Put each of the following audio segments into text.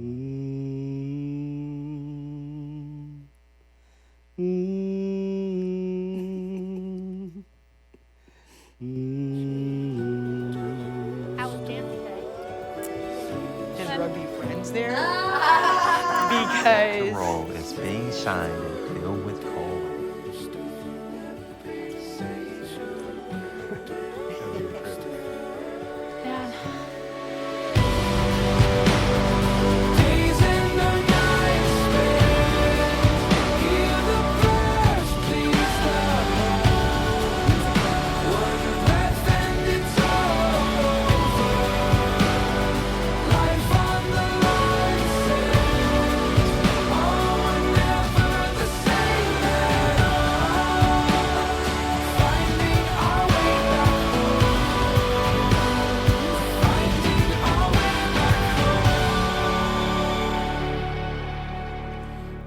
How was dance today? His rugby friends there? The Because roll is being shined and filled with coal. Man.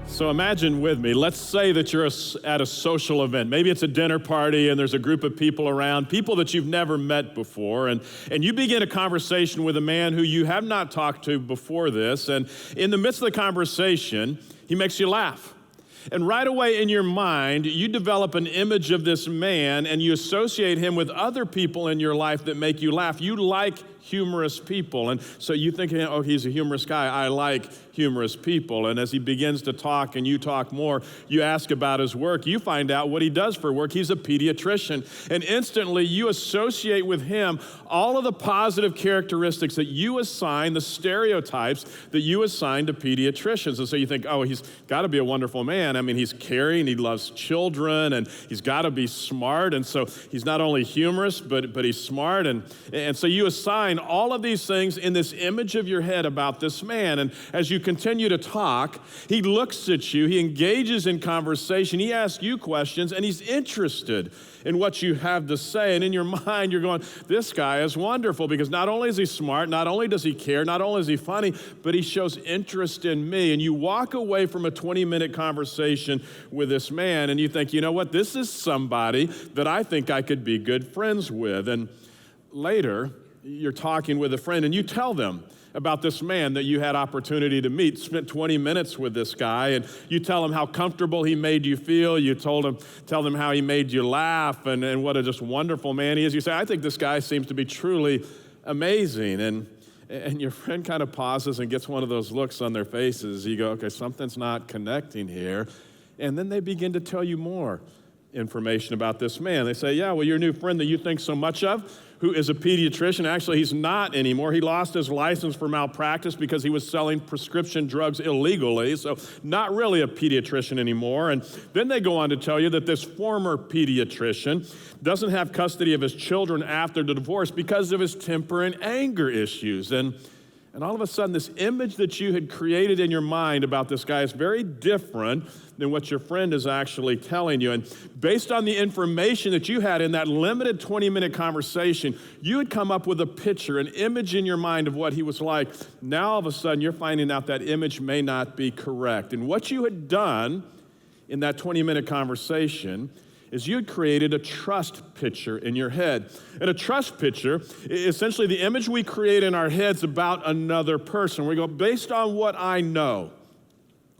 So imagine with me, let's say that you're at a social event. Maybe it's a dinner party and there's a group of people around, people that you've never met before, and you begin a conversation with a man who you have not talked to before this, and in the midst of the conversation, he makes you laugh. And right away in your mind, you develop an image of this man and you associate him with other people in your life that make you laugh. You like humorous people. And so you think, oh, he's a humorous guy. I like humorous people. And as he begins to talk and you talk more, you ask about his work. You find out what he does for work. He's a pediatrician. And instantly you associate with him all of the positive characteristics that you assign, the stereotypes that you assign to pediatricians. And so you think, oh, he's got to be a wonderful man. I mean, he's caring, he loves children, and he's got to be smart. And so he's not only humorous, but he's smart. And so you assign all of these things in this image of your head about this man. And as you continue to talk, he looks at you, he engages in conversation, he asks you questions, and he's interested in what you have to say. And in your mind, you're going, this guy is wonderful because not only is he smart, not only does he care, not only is he funny, but he shows interest in me. And you walk away from a 20-minute conversation with this man and you think, you know what, this is somebody that I think I could be good friends with. And later, you're talking with a friend and you tell them about this man that you had opportunity to meet, spent 20 minutes with this guy, and you tell him how comfortable he made you feel. You tell them how he made you laugh and what a just wonderful man he is. You say, I think this guy seems to be truly amazing. And your friend kind of pauses and gets one of those looks on their faces. You go, okay, something's not connecting here. And then they begin to tell you more information about this man. They say, yeah, well, your new friend that you think so much of, who is a pediatrician, actually he's not anymore. He lost his license for malpractice because he was selling prescription drugs illegally, so not really a pediatrician anymore. And then they go on to tell you that this former pediatrician doesn't have custody of his children after the divorce because of his temper and anger issues. And all of a sudden, this image that you had created in your mind about this guy is very different than what your friend is actually telling you. And based on the information that you had in that limited 20-minute conversation, you had come up with a picture, an image in your mind of what he was like. Now, all of a sudden, you're finding out that image may not be correct. And what you had done in that 20-minute conversation is you had created a trust picture in your head. And a trust picture is essentially the image we create in our heads about another person. We go, based on what I know,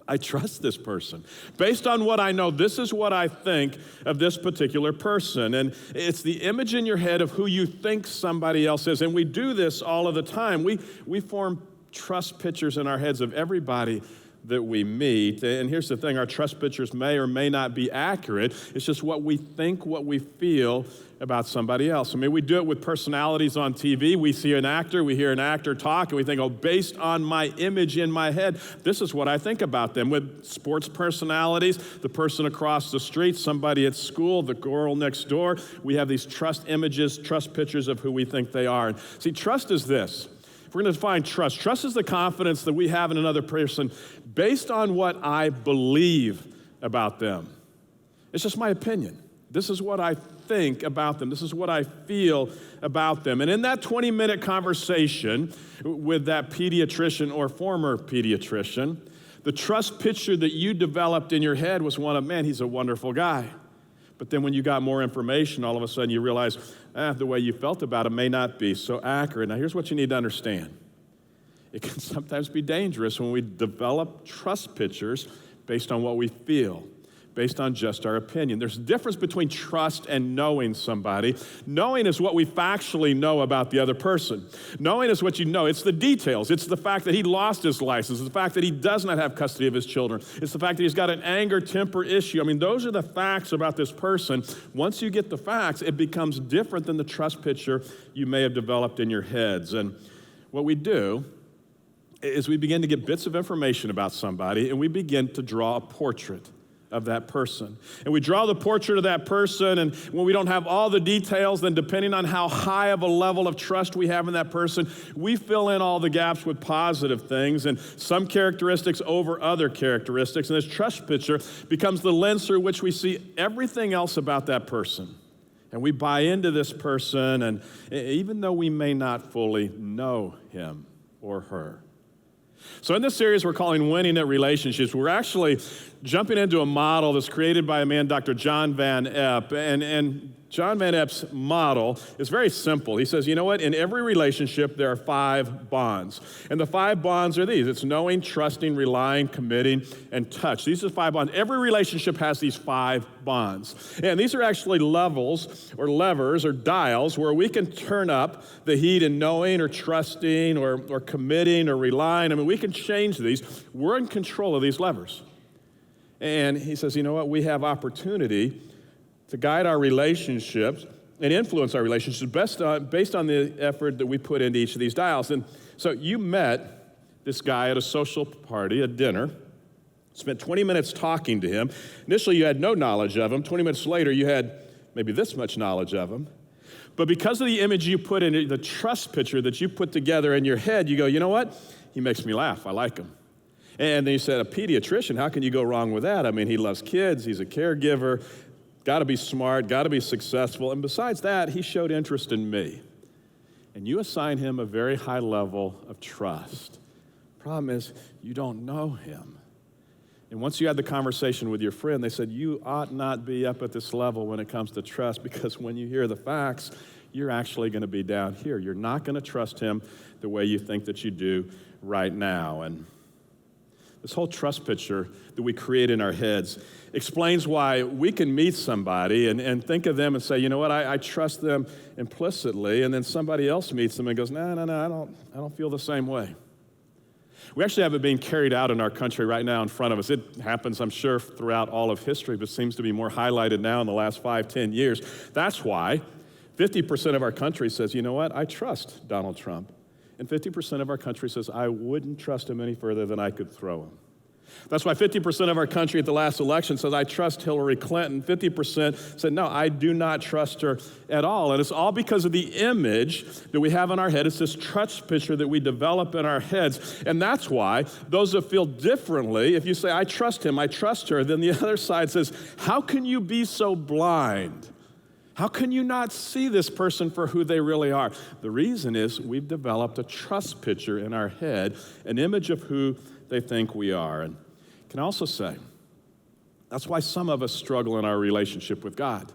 I trust this person. Based on what I know, this is what I think of this particular person. And it's the image in your head of who you think somebody else is. And we do this all of the time. We form trust pictures in our heads of everybody that we meet. And here's the thing, our trust pictures may or may not be accurate. It's just what we think, what we feel about somebody else. I mean, we do it with personalities on TV. We see an actor, we hear an actor talk, and we think, oh, based on my image in my head, this is what I think about them. With sports personalities, the person across the street, somebody at school, the girl next door, we have these trust images, trust pictures of who we think they are. And see, trust is this. If we're going to define trust, trust is the confidence that we have in another person based on what I believe about them. It's just my opinion. This is what I think about them. This is what I feel about them. And in that 20-minute conversation with that pediatrician or former pediatrician, the trust picture that you developed in your head was one of, man, he's a wonderful guy. But then when you got more information, all of a sudden you realize, the way you felt about him may not be so accurate. Now here's what you need to understand. It can sometimes be dangerous when we develop trust pictures based on what we feel, based on just our opinion. There's a difference between trust and knowing somebody. Knowing is what we factually know about the other person. Knowing is what you know. It's the details. It's the fact that he lost his license. It's the fact that he does not have custody of his children. It's the fact that he's got an anger temper issue. I mean, those are the facts about this person. Once you get the facts, it becomes different than the trust picture you may have developed in your heads. And what we do is we begin to get bits of information about somebody, and we begin to draw a portrait of that person. And we draw the portrait of that person, and when we don't have all the details, then depending on how high of a level of trust we have in that person, we fill in all the gaps with positive things and some characteristics over other characteristics. And this trust picture becomes the lens through which we see everything else about that person. And we buy into this person, and even though we may not fully know him or her. So in this series we're calling Winning at Relationships, we're actually jumping into a model that's created by a man, Dr. John Van Epp. And John Van Epp's model is very simple. He says, you know what? In every relationship, there are 5 bonds. And the 5 bonds are these. It's knowing, trusting, relying, committing, and touch. These are the 5 bonds. Every relationship has these 5 bonds. And these are actually levels or levers or dials where we can turn up the heat in knowing or trusting or committing or relying. I mean, we can change these. We're in control of these levers. And he says, you know what? We have opportunity to guide our relationships and influence our relationships based on the effort that we put into each of these dials. And so you met this guy at a social party, a dinner, spent 20 minutes talking to him. Initially, you had no knowledge of him. 20 minutes later, you had maybe this much knowledge of him. But because of the image you put in, the trust picture that you put together in your head, you go, you know what? He makes me laugh. I like him. And then you said, a pediatrician, how can you go wrong with that? I mean, he loves kids. He's a caregiver. Got to be smart, got to be successful. And besides that, he showed interest in me. And you assign him a very high level of trust. Problem is, you don't know him. And once you had the conversation with your friend, they said, you ought not be up at this level when it comes to trust, because when you hear the facts, you're actually going to be down here. You're not going to trust him the way you think that you do right now. And this whole trust picture that we create in our heads explains why we can meet somebody and think of them and say, you know what, I trust them implicitly, and then somebody else meets them and goes, no, I don't feel the same way. We actually have it being carried out in our country right now in front of us. It happens, I'm sure, throughout all of history, but seems to be more highlighted now in the last 5-10 years. That's why 50% of our country says, you know what, I trust Donald Trump. And 50% of our country says, I wouldn't trust him any further than I could throw him. That's why 50% of our country at the last election says, I trust Hillary Clinton. 50% said, no, I do not trust her at all. And it's all because of the image that we have in our head. It's this trust picture that we develop in our heads. And that's why those that feel differently, if you say, I trust him, I trust her, then the other side says, how can you be so blind? How can you not see this person for who they really are? The reason is we've developed a trust picture in our head, an image of who they think we are. And can I also say, that's why some of us struggle in our relationship with God.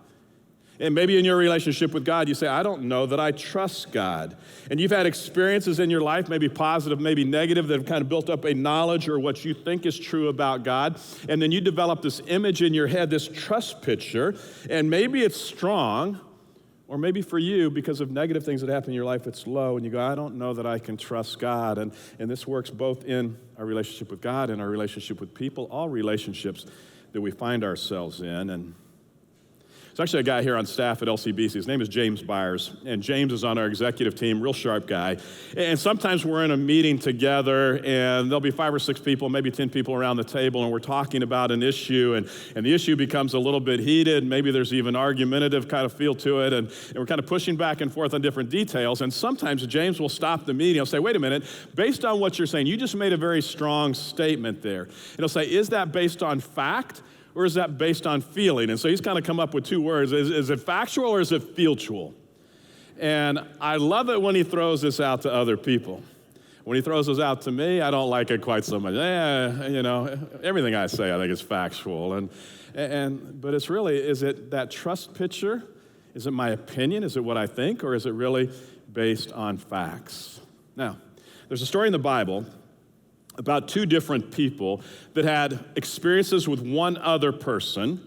And maybe in your relationship with God, you say, I don't know that I trust God. And you've had experiences in your life, maybe positive, maybe negative, that have kind of built up a knowledge or what you think is true about God. And then you develop this image in your head, this trust picture, and maybe it's strong, or maybe for you, because of negative things that happen in your life, it's low, and you go, I don't know that I can trust God. And this works both in our relationship with God and our relationship with people, all relationships that we find ourselves in. And there's actually a guy here on staff at LCBC. His name is James Byers, and James is on our executive team, real sharp guy. And sometimes we're in a meeting together, and there'll be 5 or 6 people, maybe 10 people around the table, and we're talking about an issue, and the issue becomes a little bit heated. Maybe there's even argumentative kind of feel to it, and we're kind of pushing back and forth on different details. And sometimes James will stop the meeting. He'll say, wait a minute, based on what you're saying, you just made a very strong statement there. And he'll say, is that based on fact? Or is that based on feeling? And so he's kind of come up with 2 words. Is it factual or is it feeltual? And I love it when he throws this out to other people. When he throws those out to me, I don't like it quite so much. Everything I say I think is factual. But it's really, is it that trust picture? Is it my opinion? Is it what I think? Or is it really based on facts? Now, There's a story in the Bible about two different people that had experiences with one other person,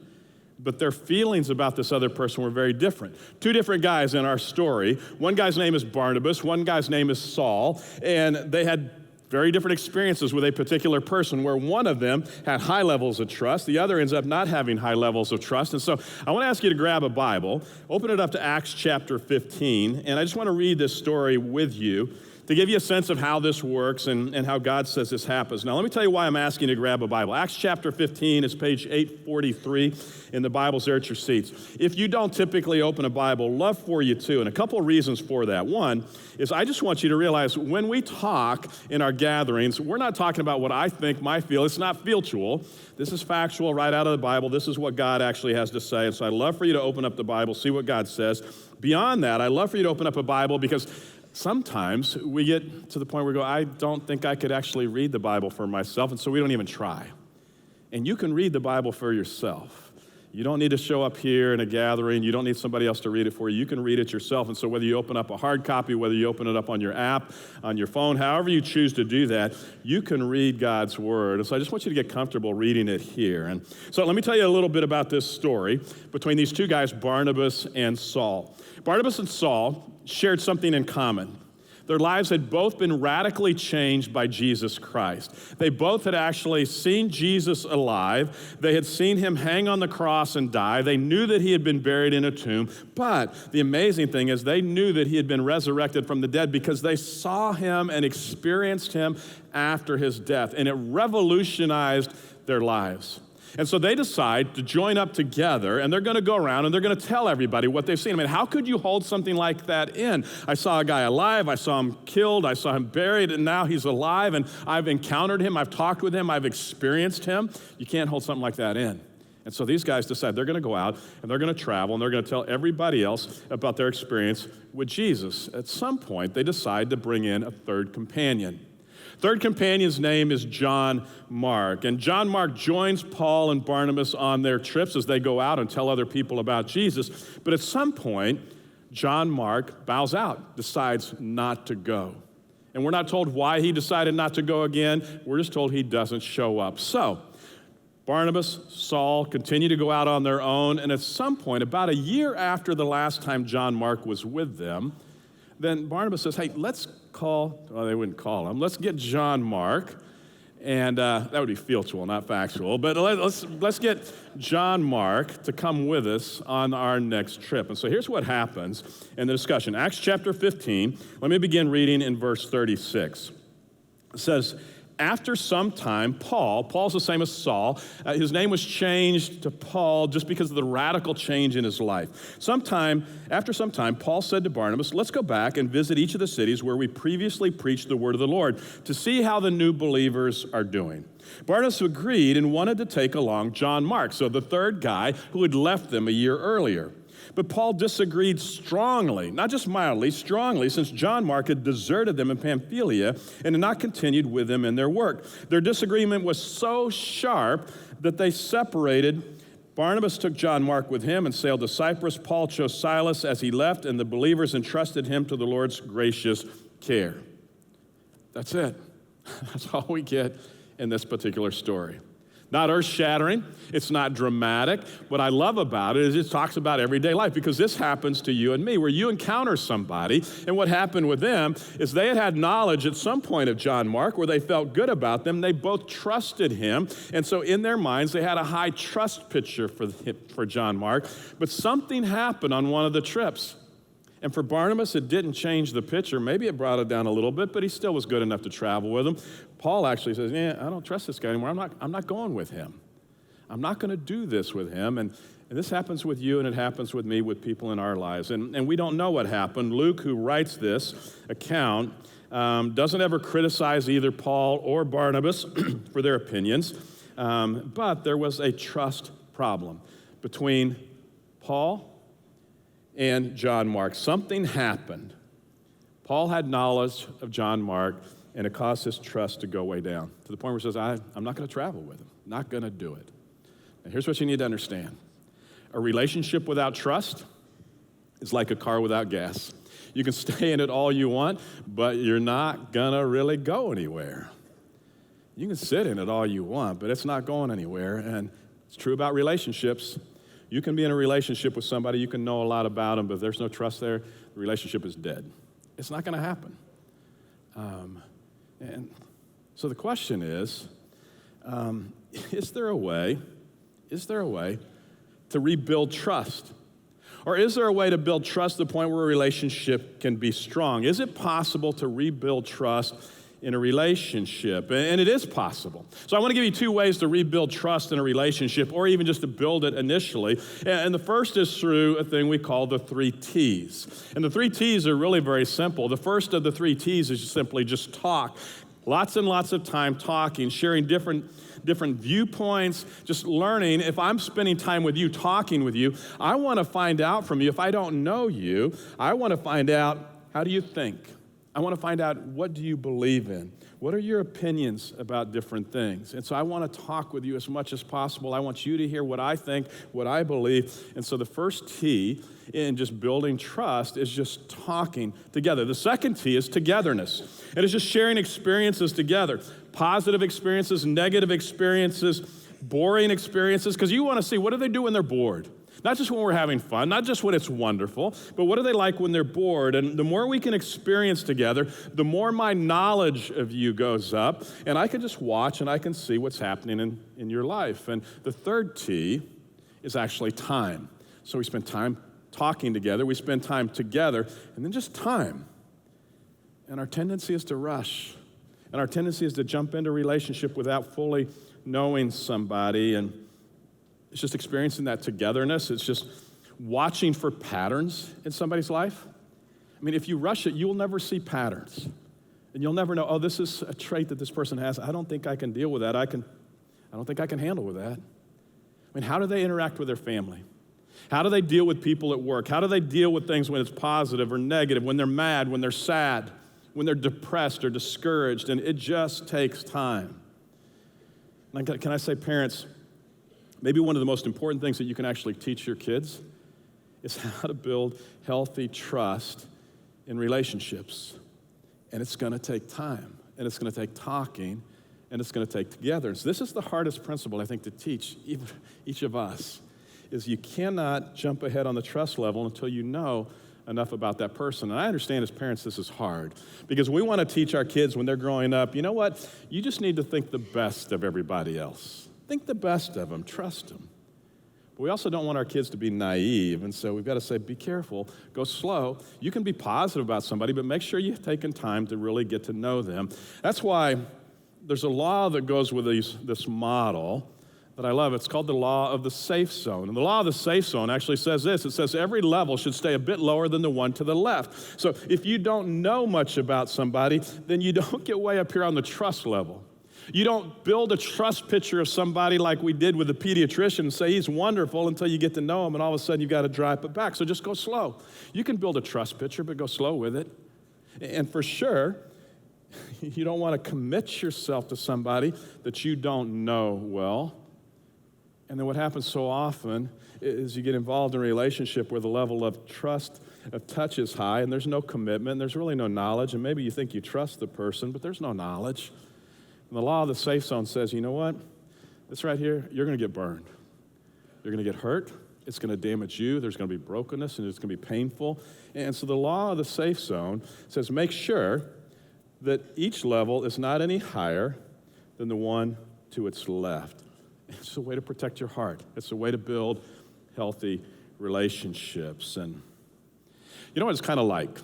but their feelings about this other person were very different. Two different guys in our story. One guy's name is Barnabas, one guy's name is Saul, and they had very different experiences with a particular person where one of them had high levels of trust, the other ends up not having high levels of trust. And so I want to ask you to grab a Bible, open it up to Acts chapter 15, and I just want to read this story with you to give you a sense of how this works and how God says this happens. Now, let me tell you why I'm asking you to grab a Bible. Acts chapter 15 is page 843 in the Bibles there at your seats. If you don't typically open a Bible, love for you to, and a couple of reasons for that. One is I just want you to realize when we talk in our gatherings, we're not talking about what I think, my feel. It's not feeltual. This is factual right out of the Bible. This is what God actually has to say. And so I'd love for you to open up the Bible, see what God says. Beyond that, I'd love for you to open up a Bible because sometimes we get to the point where we go, I don't think I could actually read the Bible for myself, and so we don't even try. And you can read the Bible for yourself. You don't need to show up here in a gathering. You don't need somebody else to read it for you. You can read it yourself. And so whether you open up a hard copy, whether you open it up on your app, on your phone, however you choose to do that, you can read God's Word. And so I just want you to get comfortable reading it here. And so let me tell you a little bit about this story between these two guys, Barnabas and Saul. Barnabas and Saul shared something in common. Their lives had both been radically changed by Jesus Christ. They both had actually seen Jesus alive. They had seen him hang on the cross and die. They knew that he had been buried in a tomb. But the amazing thing is they knew that he had been resurrected from the dead because they saw him and experienced him after his death. And it revolutionized their lives. And so they decide to join up together, and they're going to go around and they're going to tell everybody what they've seen. I mean, how could you hold something like that in? I saw a guy alive, I saw him killed, I saw him buried, and now he's alive, and I've encountered him, I've talked with him, I've experienced him. You can't hold something like that in. And so these guys decide they're going to go out, and they're going to travel, and they're going to tell everybody else about their experience with Jesus. At some point, they decide to bring in a third companion. Third companion's name is John Mark. And John Mark joins Paul and Barnabas on their trips as they go out and tell other people about Jesus. But at some point, John Mark bows out, decides not to go. And we're not told why he decided not to go again. We're just told he doesn't show up. So Barnabas, Saul continue to go out on their own. And at some point, about a year after the last time John Mark was with them, then Barnabas says, hey, let's they wouldn't call him. Let's get John Mark, and that would be feeltual, not factual, but let's get John Mark to come with us on our next trip. And so here's what happens in the discussion. Acts chapter 15, let me begin reading in verse 36. It says, after some time, Paul's the same as Saul, his name was changed to Paul just because of the radical change in his life. After some time, Paul said to Barnabas, let's go back and visit each of the cities where we previously preached the word of the Lord to see how the new believers are doing. Barnabas agreed and wanted to take along John Mark, so the third guy who had left them a year earlier. But Paul disagreed strongly, not just mildly, strongly, since John Mark had deserted them in Pamphylia and had not continued with them in their work. Their disagreement was so sharp that they separated. Barnabas took John Mark with him and sailed to Cyprus. Paul chose Silas as he left, and the believers entrusted him to the Lord's gracious care. That's it. That's all we get in this particular story. Not earth-shattering. It's not dramatic. What I love about it is it talks about everyday life because this happens to you and me where you encounter somebody, and what happened with them is they had knowledge at some point of John Mark where they felt good about them. They both trusted him, and so in their minds they had a high trust picture for John Mark, but something happened on one of the trips. And for Barnabas, it didn't change the picture. Maybe it brought it down a little bit, but he still was good enough to travel with him. Paul actually says, I don't trust this guy anymore. I'm not going with him. I'm not going to do this with him. And this happens with you, and it happens with me, with people in our lives. And we don't know what happened. Luke, who writes this account, doesn't ever criticize either Paul or Barnabas for their opinions. But there was a trust problem between Paul and John Mark. Something happened. Paul had knowledge of John Mark, and it caused his trust to go way down to the point where he says, I'm not going to travel with him. Not going to do it. And here's what you need to understand. A relationship without trust is like a car without gas. You can stay in it all you want, but you're not gonna really go anywhere. You can sit in it all you want, but it's not going anywhere. And it's true about relationships. You can be in a relationship with somebody, you can know a lot about them, but if there's no trust there, the relationship is dead. It's not gonna happen. And so the question is there a way to rebuild trust? Or is there a way to build trust to the point where a relationship can be strong? Is it possible to rebuild trust in a relationship? And it is possible. So I want to give you 2 ways to rebuild trust in a relationship, or even just to build it initially. And the first is through a thing we call the 3 T's. And the 3 T's are really very simple. The first of the 3 T's is simply just talk. Lots and lots of time talking, sharing different viewpoints, just learning. If I'm spending time with you, talking with you, I want to find out from you. If I don't know you, I want to find out, how do you think? I want to find out, what do you believe in? What are your opinions about different things? And so I want to talk with you as much as possible. I want you to hear what I think, what I believe. And so the first T in just building trust is just talking together. The second T is togetherness. And it's just sharing experiences together. Positive experiences, negative experiences, boring experiences. Because you want to see, what do they do when they're bored? Not just when we're having fun, not just when it's wonderful, but what are they like when they're bored? And the more we can experience together, the more my knowledge of you goes up, and I can just watch and I can see what's happening in your life. And the third T is actually time. So we spend time talking together, we spend time together, and then just time. And our tendency is to rush, and our tendency is to jump into a relationship without fully knowing somebody, and it's just experiencing that togetherness. It's just watching for patterns in somebody's life. I mean, if you rush it, you'll never see patterns. And you'll never know, oh, this is a trait that this person has. I don't think I can deal with that. I don't think I can handle with that. I mean, how do they interact with their family? How do they deal with people at work? How do they deal with things when it's positive or negative, when they're mad, when they're sad, when they're depressed or discouraged? And it just takes time. And can I say, parents, maybe one of the most important things that you can actually teach your kids is how to build healthy trust in relationships. And it's going to take time, and it's going to take talking, and it's going to take togetherness. This is the hardest principle, I think, to teach each of us, is you cannot jump ahead on the trust level until you know enough about that person. And I understand as parents this is hard, because we want to teach our kids when they're growing up, you know what? You just need to think the best of everybody else. Think the best of them, trust them. But we also don't want our kids to be naive, and so we've got to say, be careful, go slow. You can be positive about somebody, but make sure you've taken time to really get to know them. That's why there's a law that goes with this model that I love. It's called the law of the safe zone. And the law of the safe zone actually says this. It says every level should stay a bit lower than the one to the left. So if you don't know much about somebody, then you don't get way up here on the trust level. You don't build a trust picture of somebody like we did with the pediatrician and say he's wonderful until you get to know him, and all of a sudden you've got to drive it back. So just go slow. You can build a trust picture, but go slow with it. And for sure, you don't want to commit yourself to somebody that you don't know well. And then what happens so often is you get involved in a relationship where the level of trust, of touch is high, and there's no commitment, there's really no knowledge, and maybe you think you trust the person, but there's no knowledge. And the law of the safe zone says, you know what? This right here, you're going to get burned. You're going to get hurt. It's going to damage you. There's going to be brokenness, and it's going to be painful. And so the law of the safe zone says make sure that each level is not any higher than the one to its left. It's a way to protect your heart. It's a way to build healthy relationships. And you know what it's kind of like?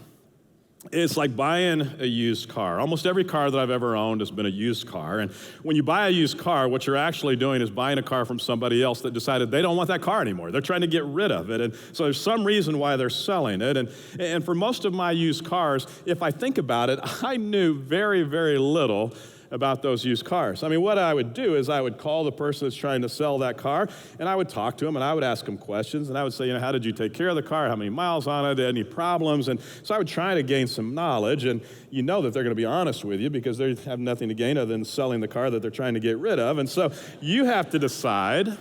It's like buying a used car. Almost every car that I've ever owned has been a used car. And when you buy a used car, what you're actually doing is buying a car from somebody else that decided they don't want that car anymore. They're trying to get rid of it. And so there's some reason why they're selling it. And for most of my used cars, if I think about it, I knew very, very little about those used cars. I mean, what I would do is I would call the person that's trying to sell that car, and I would talk to him, and I would ask him questions, and I would say, you know, how did you take care of the car? How many miles on it? Any problems? And so I would try to gain some knowledge, and you know that they're going to be honest with you because they have nothing to gain other than selling the car that they're trying to get rid of. And so you have to decide,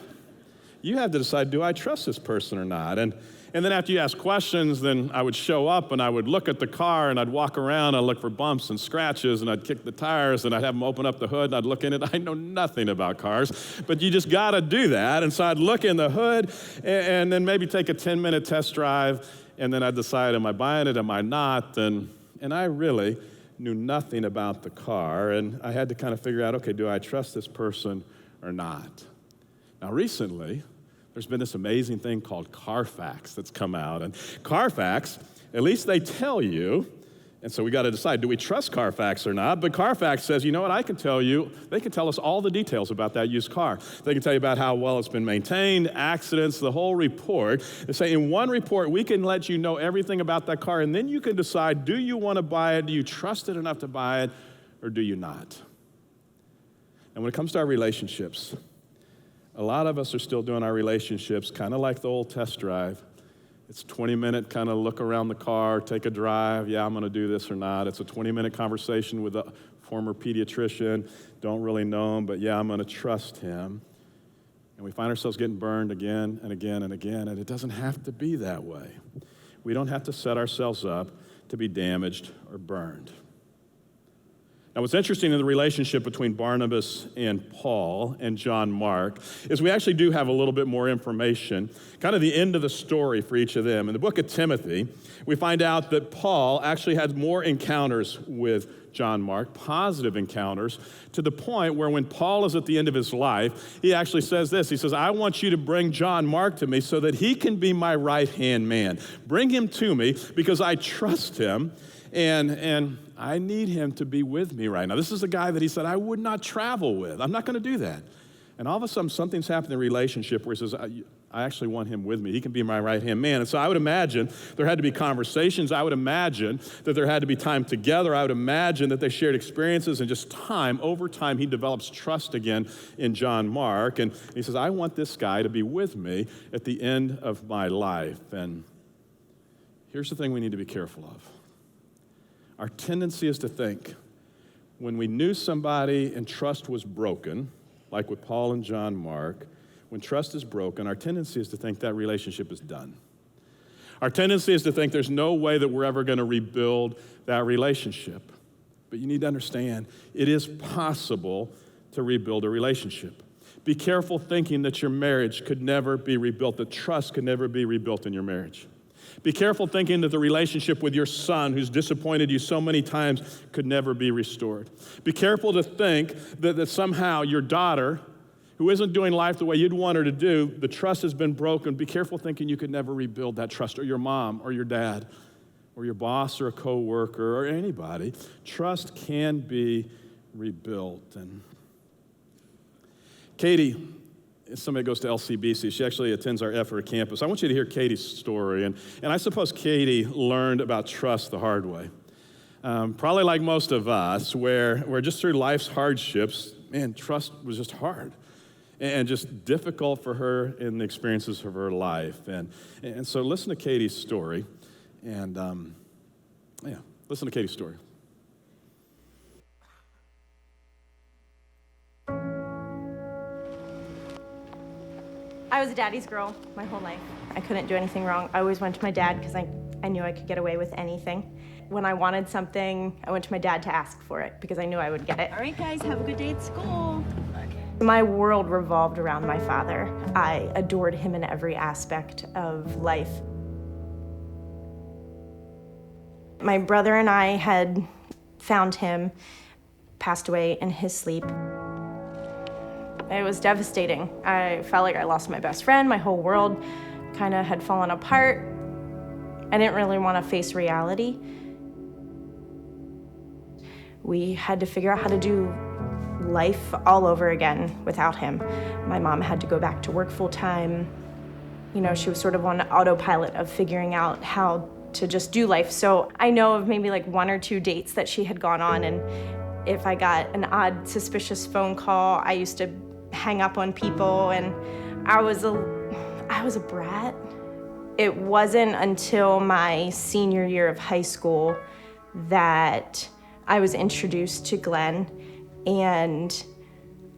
do I trust this person or not? And And then after you ask questions, then I would show up and I would look at the car and I'd walk around, I'd look for bumps and scratches and I'd kick the tires and I'd have them open up the hood and I'd look in it. I know nothing about cars, but you just gotta do that. And so I'd look in the hood and then maybe take a 10-minute test drive, and then I'd decide, am I buying it, am I not? And I really knew nothing about the car, and I had to kind of figure out, okay, do I trust this person or not? Now recently, there's been this amazing thing called Carfax that's come out. And Carfax, at least they tell you, and so we got to decide, do we trust Carfax or not? But Carfax says, you know what, I can tell you, they can tell us all the details about that used car. They can tell you about how well it's been maintained, accidents, the whole report. They say in one report, we can let you know everything about that car, and then you can decide, do you want to buy it? Do you trust it enough to buy it, or do you not? And when it comes to our relationships, a lot of us are still doing our relationships kind of like the old test drive. It's a 20-minute kind of look around the car, take a drive, yeah, I'm going to do this or not. It's a 20-minute conversation with a former pediatrician, don't really know him, but yeah, I'm going to trust him. And we find ourselves getting burned again and again and again, and it doesn't have to be that way. We don't have to set ourselves up to be damaged or burned. Now, what's interesting in the relationship between Barnabas and Paul and John Mark is we actually do have a little bit more information, kind of the end of the story for each of them. In the book of Timothy, we find out that Paul actually had more encounters with John Mark, positive encounters, to the point where when Paul is at the end of his life, he actually says this. He says, I want you to bring John Mark to me so that he can be my right-hand man. Bring him to me because I trust him. And I need him to be with me right now. This is a guy that he said I would not travel with. I'm not going to do that. And all of a sudden, something's happened in the relationship where he says, I actually want him with me. He can be my right-hand man. And so I would imagine there had to be conversations. I would imagine that there had to be time together. I would imagine that they shared experiences, and just time, over time, he develops trust again in John Mark. And he says, I want this guy to be with me at the end of my life. And here's the thing we need to be careful of. Our tendency is to think when we knew somebody and trust was broken, like with Paul and John Mark, when trust is broken, our tendency is to think that relationship is done. Our tendency is to think there's no way that we're ever going to rebuild that relationship. But you need to understand, it is possible to rebuild a relationship. Be careful thinking that your marriage could never be rebuilt, that trust could never be rebuilt in your marriage. Be careful thinking that the relationship with your son, who's disappointed you so many times, could never be restored. Be careful to think that somehow your daughter, who isn't doing life the way you'd want her to do, the trust has been broken. Be careful thinking you could never rebuild that trust, or your mom, or your dad, or your boss, or a coworker, or anybody. Trust can be rebuilt. And Katie, somebody goes to LCBC. She actually attends our Effort campus. I want you to hear Katie's story. And I suppose Katie learned about trust the hard way. Probably like most of us, where just through life's hardships, man, trust was just hard and just difficult for her in the experiences of her life. And so listen to Katie's story. And listen to Katie's story. I was a daddy's girl my whole life. I couldn't do anything wrong. I always went to my dad because I knew I could get away with anything. When I wanted something, I went to my dad to ask for it because I knew I would get it. All right, guys, have a good day at school. My world revolved around my father. I adored him in every aspect of life. My brother and I had found him, passed away in his sleep. It was devastating. I felt like I lost my best friend. My whole world kind of had fallen apart. I didn't really want to face reality. We had to figure out how to do life all over again without him. My mom had to go back to work full time. You know, she was sort of on autopilot of figuring out how to just do life. So I know of maybe like 1 or 2 dates that she had gone on, and if I got an odd, suspicious phone call, I used to hang up on people, and I was a brat. It wasn't until my senior year of high school that I was introduced to Glenn, and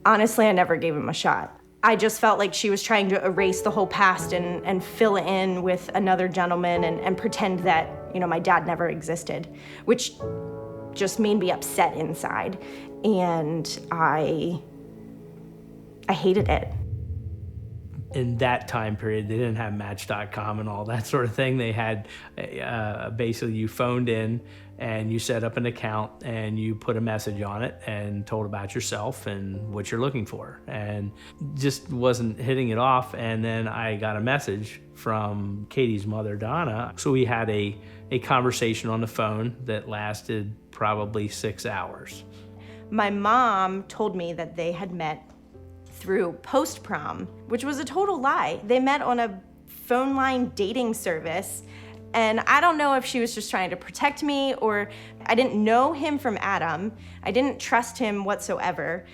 honestly, I never gave him a shot. I just felt like she was trying to erase the whole past and fill it in with another gentleman and pretend that, my dad never existed, which just made me upset inside. And I hated it. In that time period, they didn't have Match.com and all that sort of thing. They had basically you phoned in and you set up an account and you put a message on it and told about yourself and what you're looking for, and just wasn't hitting it off. And then I got a message from Katie's mother, Donna. So we had a conversation on the phone that lasted probably 6 hours. My mom told me that they had met through post-prom, which was a total lie. They met on a phone line dating service, and I don't know if she was just trying to protect me, or I didn't know him from Adam. I didn't trust him whatsoever,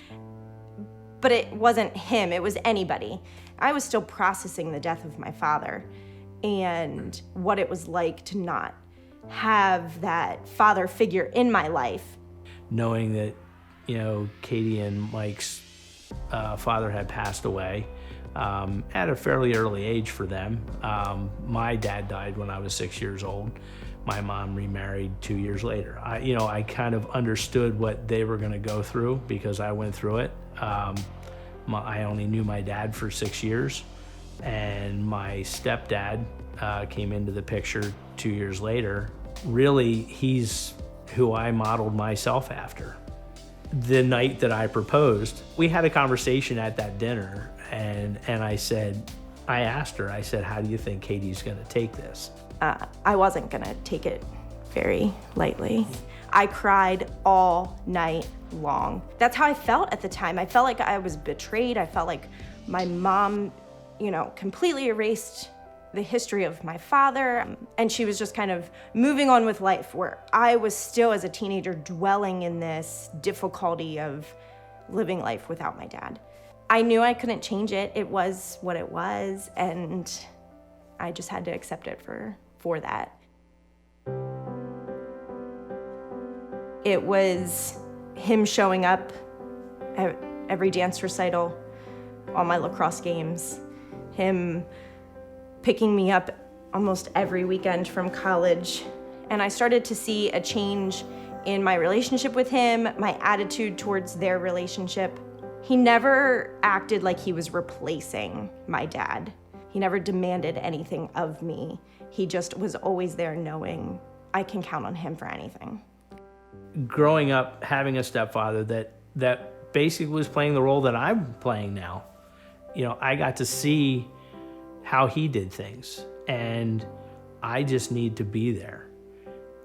but it wasn't him, it was anybody. I was still processing the death of my father and what it was like to not have that father figure in my life. Knowing that, Katie and Mike's father had passed away at a fairly early age for them. My dad died when I was 6 years old. My mom remarried 2 years later. I kind of understood what they were going to go through because I went through it. I only knew my dad for 6 years, and my stepdad came into the picture 2 years later. Really, he's who I modeled myself after. The night that I proposed, we had a conversation at that dinner, and I asked her, how do you think Katie's gonna take this? I wasn't gonna take it very lightly. I cried all night long. That's how I felt at the time. I felt like I was betrayed. I felt like my mom, completely erased the history of my father, and she was just kind of moving on with life, where I was still, as a teenager, dwelling in this difficulty of living life without my dad. I knew I couldn't change it. It was what it was, and I just had to accept it for that. It was him showing up at every dance recital, all my lacrosse games, him picking me up almost every weekend from college. And I started to see a change in my relationship with him, my attitude towards their relationship. He never acted like he was replacing my dad. He never demanded anything of me. He just was always there, knowing I can count on him for anything. Growing up, having a stepfather that basically was playing the role that I'm playing now, I got to see how he did things, and I just need to be there.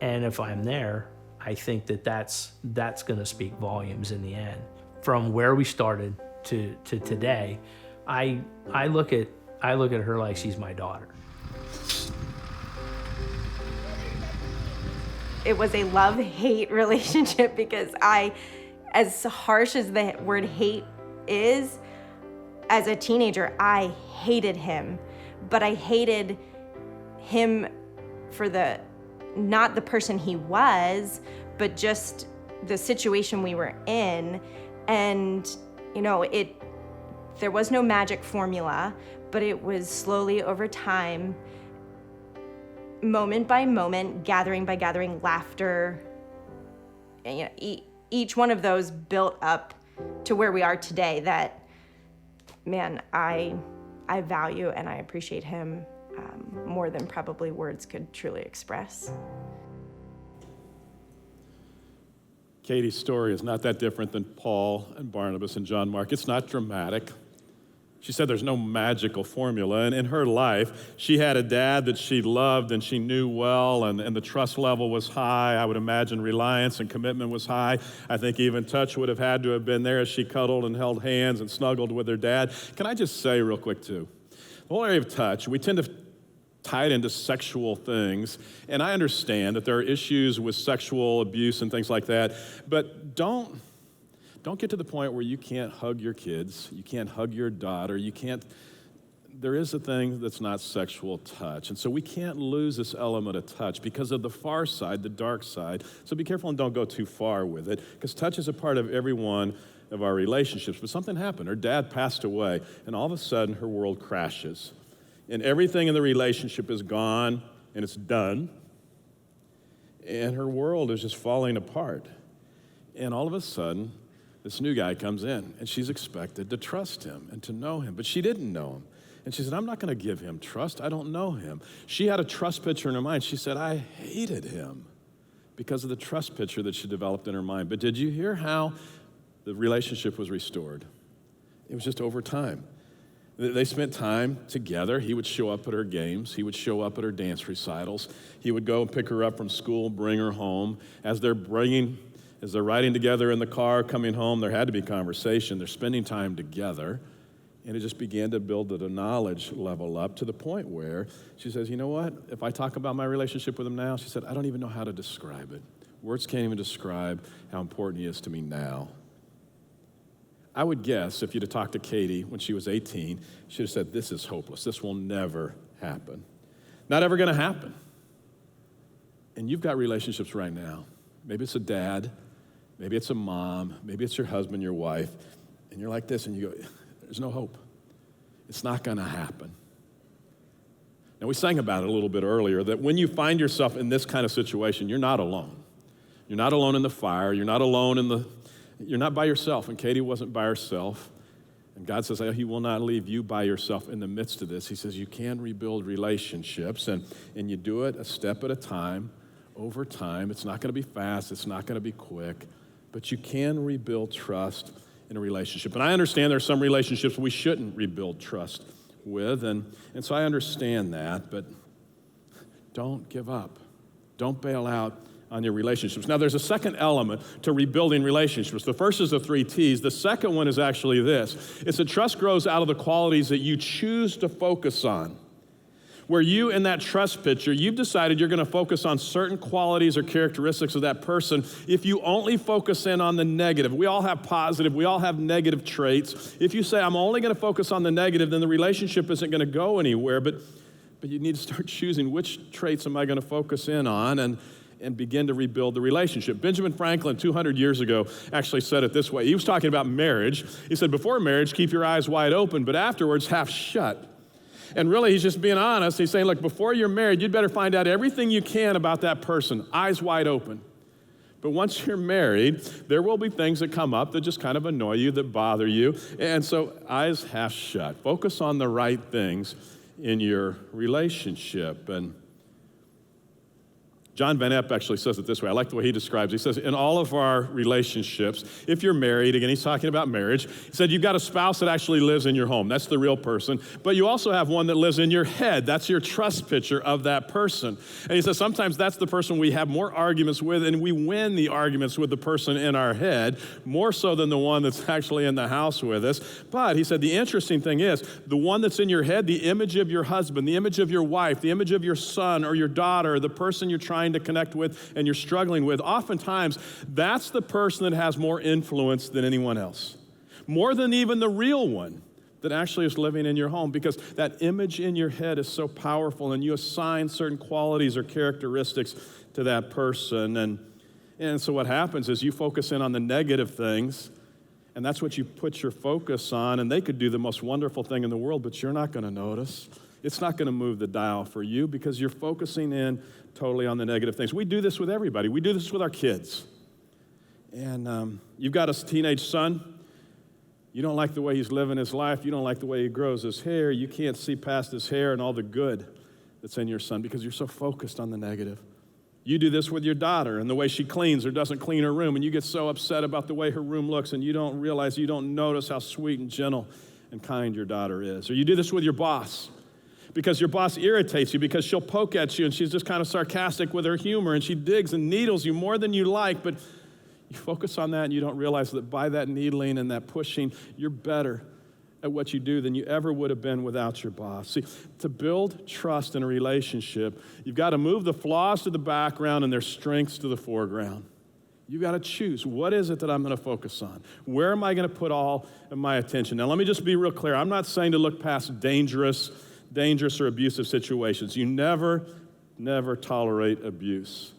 And if I'm there, I think that's going to speak volumes in the end. From where we started to today, I look at her like she's my daughter. It was a love-hate relationship because as harsh as the word hate is, as a teenager, I hated him. But I hated him for not the person he was, but just the situation we were in. And, there was no magic formula, but it was slowly over time, moment by moment, gathering by gathering, laughter. And, each one of those built up to where we are today that, man, I value and I appreciate him more than probably words could truly express. Katie's story is not that different than Paul and Barnabas and John Mark. It's not dramatic. She said there's no magical formula. And in her life, she had a dad that she loved and she knew well, and the trust level was high. I would imagine reliance and commitment was high. I think even touch would have had to have been there as she cuddled and held hands and snuggled with her dad. Can I just say real quick, too, the whole area of touch, we tend to tie it into sexual things. And I understand that there are issues with sexual abuse and things like that, but don't get to the point where you can't hug your kids, you can't hug your daughter, there is a thing that's not sexual touch. And so we can't lose this element of touch because of the far side, the dark side. So be careful and don't go too far with it, because touch is a part of everyone of our relationships. But something happened. Her dad passed away, and all of a sudden, her world crashes. And everything in the relationship is gone, and it's done. And her world is just falling apart. And all of a sudden, this new guy comes in, and she's expected to trust him and to know him. But she didn't know him. And she said, I'm not going to give him trust. I don't know him. She had a trust picture in her mind. She said, I hated him because of the trust picture that she developed in her mind. But did you hear how the relationship was restored? It was just over time. They spent time together. He would show up at her games. He would show up at her dance recitals. He would go and pick her up from school, bring her home. As they're riding together in the car, coming home, there had to be conversation. They're spending time together. And it just began to build the knowledge level up to the point where she says, you know what? If I talk about my relationship with him now, she said, I don't even know how to describe it. Words can't even describe how important he is to me now. I would guess if you'd have talked to Katie when she was 18, she'd have said, this is hopeless. This will never happen. Not ever going to happen. And you've got relationships right now. Maybe it's a dad. Maybe it's a mom. Maybe it's your husband, your wife. And you're like this, and you go, there's no hope. It's not going to happen. Now, we sang about it a little bit earlier, that when you find yourself in this kind of situation, you're not alone. You're not alone in the fire. You're not alone you're not by yourself. And Katie wasn't by herself. And God says, he will not leave you by yourself in the midst of this. He says, you can rebuild relationships, and you do it a step at a time, over time. It's not going to be fast. It's not going to be quick. But you can rebuild trust in a relationship. And I understand there's some relationships we shouldn't rebuild trust with, and so I understand that, but don't give up. Don't bail out on your relationships. Now, there's a second element to rebuilding relationships. The first is the 3 T's. The second one is actually this. It's that trust grows out of the qualities that you choose to focus on. Where you, in that trust picture, you've decided you're going to focus on certain qualities or characteristics of that person. If you only focus in on the negative, we all have positive, we all have negative traits. If you say, I'm only going to focus on the negative, then the relationship isn't going to go anywhere. But you need to start choosing which traits am I going to focus in on and begin to rebuild the relationship. Benjamin Franklin, 200 years ago, actually said it this way. He was talking about marriage. He said, before marriage, keep your eyes wide open, but afterwards, half shut. And really, he's just being honest. He's saying, look, before you're married, you'd better find out everything you can about that person, eyes wide open. But once you're married, there will be things that come up that just kind of annoy you, that bother you. And so eyes half shut. Focus on the right things in your relationship. And John Van Epp actually says it this way. I like the way he describes it. He says, in all of our relationships, if you're married, again, he's talking about marriage, he said, you've got a spouse that actually lives in your home. That's the real person. But you also have one that lives in your head. That's your trust picture of that person. And he says, sometimes that's the person we have more arguments with, and we win the arguments with the person in our head, more so than the one that's actually in the house with us. But he said, the interesting thing is, the one that's in your head, the image of your husband, the image of your wife, the image of your son or your daughter, the person you're trying to connect with and you're struggling with, oftentimes that's the person that has more influence than anyone else, more than even the real one that actually is living in your home, because that image in your head is so powerful and you assign certain qualities or characteristics to that person. And so what happens is you focus in on the negative things, and that's what you put your focus on, and they could do the most wonderful thing in the world, but you're not going to notice. It's not going to move the dial for you because you're focusing in totally on the negative things. We do this with everybody. We do this with our kids. And you've got a teenage son. You don't like the way he's living his life. You don't like the way he grows his hair. You can't see past his hair and all the good that's in your son because you're so focused on the negative. You do this with your daughter and the way she cleans or doesn't clean her room, and you get so upset about the way her room looks, and you don't realize, you don't notice how sweet and gentle and kind your daughter is. Or you do this with your boss, because your boss irritates you, because she'll poke at you and she's just kind of sarcastic with her humor and she digs and needles you more than you like, but you focus on that and you don't realize that by that needling and that pushing, you're better at what you do than you ever would have been without your boss. See, to build trust in a relationship, you've got to move the flaws to the background and their strengths to the foreground. You've got to choose, what is it that I'm going to focus on? Where am I going to put all of my attention? Now, let me just be real clear. I'm not saying to look past dangerous or abusive situations. You never tolerate abuse.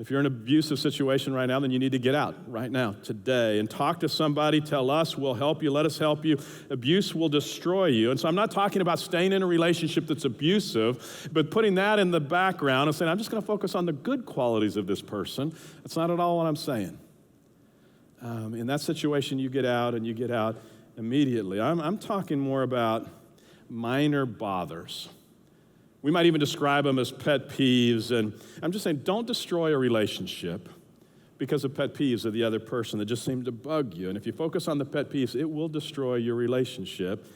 And if you're in an abusive situation right now, then you need to get out right now, today, and talk to somebody. Tell us, we'll help you. Let us help you. Abuse will destroy you. And so I'm not talking about staying in a relationship that's abusive, but putting that in the background and saying, I'm just going to focus on the good qualities of this person. That's not at all what I'm saying. In that situation, you get out, and you get out immediately. I'm talking more about minor bothers. We might even describe them as pet peeves, and I'm just saying, don't destroy a relationship because of pet peeves of the other person that just seem to bug you. And if you focus on the pet peeves, it will destroy your relationship.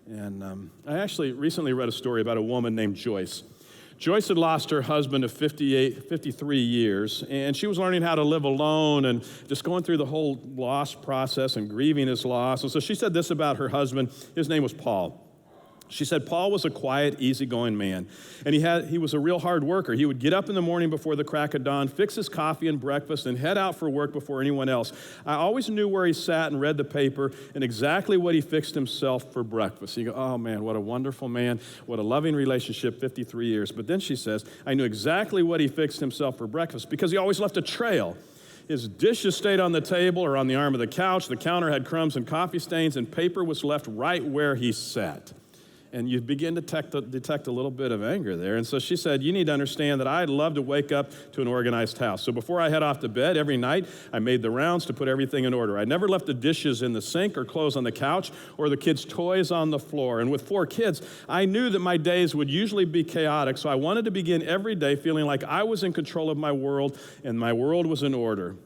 And I actually recently read a story about a woman named Joyce. Joyce had lost her husband of 53 years, and she was learning how to live alone and just going through the whole loss process and grieving his loss. And so she said this about her husband. His name was Paul. She said, Paul was a quiet, easygoing man, and he was a real hard worker. He would get up in the morning before the crack of dawn, fix his coffee and breakfast, and head out for work before anyone else. I always knew where he sat and read the paper and exactly what he fixed himself for breakfast. You go, oh man, what a wonderful man, what a loving relationship, 53 years. But then she says, I knew exactly what he fixed himself for breakfast because he always left a trail. His dishes stayed on the table or on the arm of the couch. The counter had crumbs and coffee stains, and paper was left right where he sat. And you begin to detect a little bit of anger there. And so she said, you need to understand that I'd love to wake up to an organized house. So before I head off to bed every night, I made the rounds to put everything in order. I never left the dishes in the sink or clothes on the couch or the kids' toys on the floor. And with 4 kids, I knew that my days would usually be chaotic. So I wanted to begin every day feeling like I was in control of my world and my world was in order.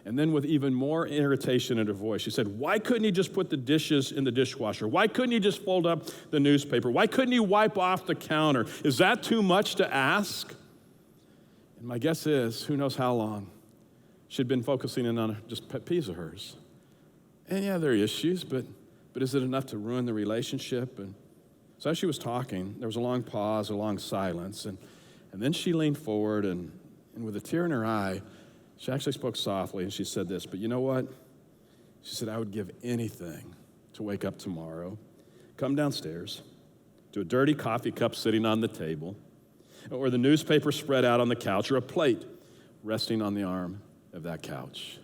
And then with even more irritation in her voice, she said, why couldn't he just put the dishes in the dishwasher? Why couldn't he just fold up the newspaper? Why couldn't he wipe off the counter? Is that too much to ask? And my guess is, who knows how long, she'd been focusing in on just pet peeves of hers. And yeah, there are issues, but is it enough to ruin the relationship? And so as she was talking, there was a long pause, a long silence, and then she leaned forward and with a tear in her eye, she actually spoke softly, and she said this, but you know what? She said, I would give anything to wake up tomorrow, come downstairs to a dirty coffee cup sitting on the table, or the newspaper spread out on the couch, or a plate resting on the arm of that couch.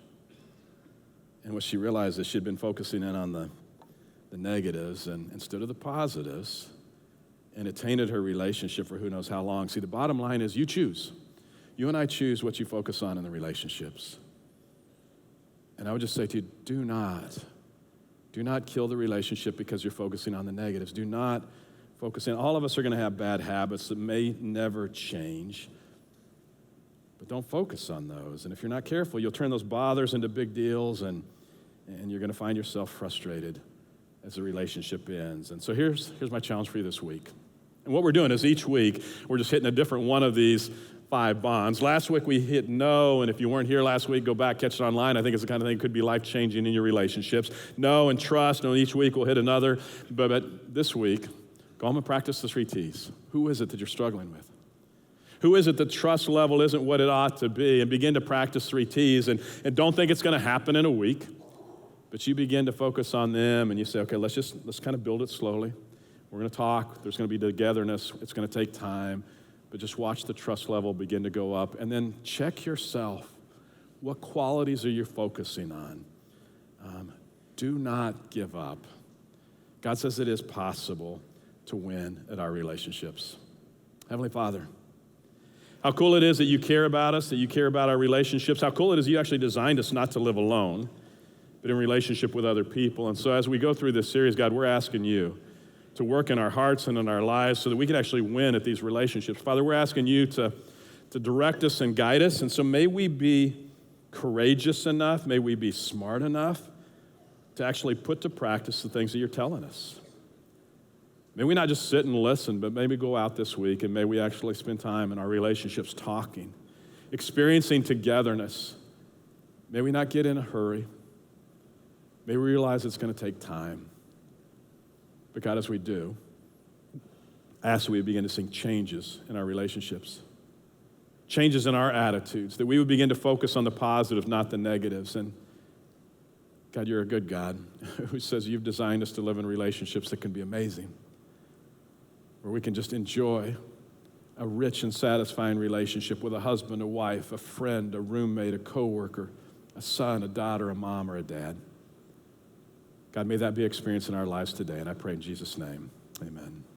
And what she realized is she'd been focusing in on the negatives and instead of the positives, and it tainted her relationship for who knows how long. See, the bottom line is you choose. You and I choose what you focus on in the relationships. And I would just say to you, do not kill the relationship because you're focusing on the negatives. Do not focus in. All of us are going to have bad habits that may never change. But don't focus on those. And if you're not careful, you'll turn those bothers into big deals, and you're going to find yourself frustrated as the relationship ends. And so here's my challenge for you this week. And what we're doing is each week, we're just hitting a different one of these 5 bonds. Last week we hit no, and if you weren't here last week, go back, catch it online. I think it's the kind of thing that could be life-changing in your relationships. No and trust, and each week we'll hit another. But this week, go home and practice the 3 T's. Who is it that you're struggling with? Who is it that trust level isn't what it ought to be? And begin to practice 3 T's, and don't think it's going to happen in a week. But you begin to focus on them, and you say, okay, let's kind of build it slowly. We're going to talk. There's going to be togetherness. It's going to take time. But just watch the trust level begin to go up. And then check yourself. What qualities are you focusing on? Do not give up. God says it is possible to win at our relationships. Heavenly Father, how cool it is that you care about us, that you care about our relationships. How cool it is you actually designed us not to live alone, but in relationship with other people. And so as we go through this series, God, we're asking you to work in our hearts and in our lives so that we can actually win at these relationships. Father, we're asking you to direct us and guide us. And so may we be courageous enough, may we be smart enough to actually put to practice the things that you're telling us. May we not just sit and listen, but maybe go out this week and may we actually spend time in our relationships talking, experiencing togetherness. May we not get in a hurry. May we realize it's going to take time. But God, as we do, I ask that we begin to see changes in our relationships, changes in our attitudes, that we would begin to focus on the positive, not the negatives. And God, you're a good God who says you've designed us to live in relationships that can be amazing, where we can just enjoy a rich and satisfying relationship with a husband, a wife, a friend, a roommate, a coworker, a son, a daughter, a mom, or a dad. God, may that be experienced in our lives today, and I pray in Jesus' name, amen.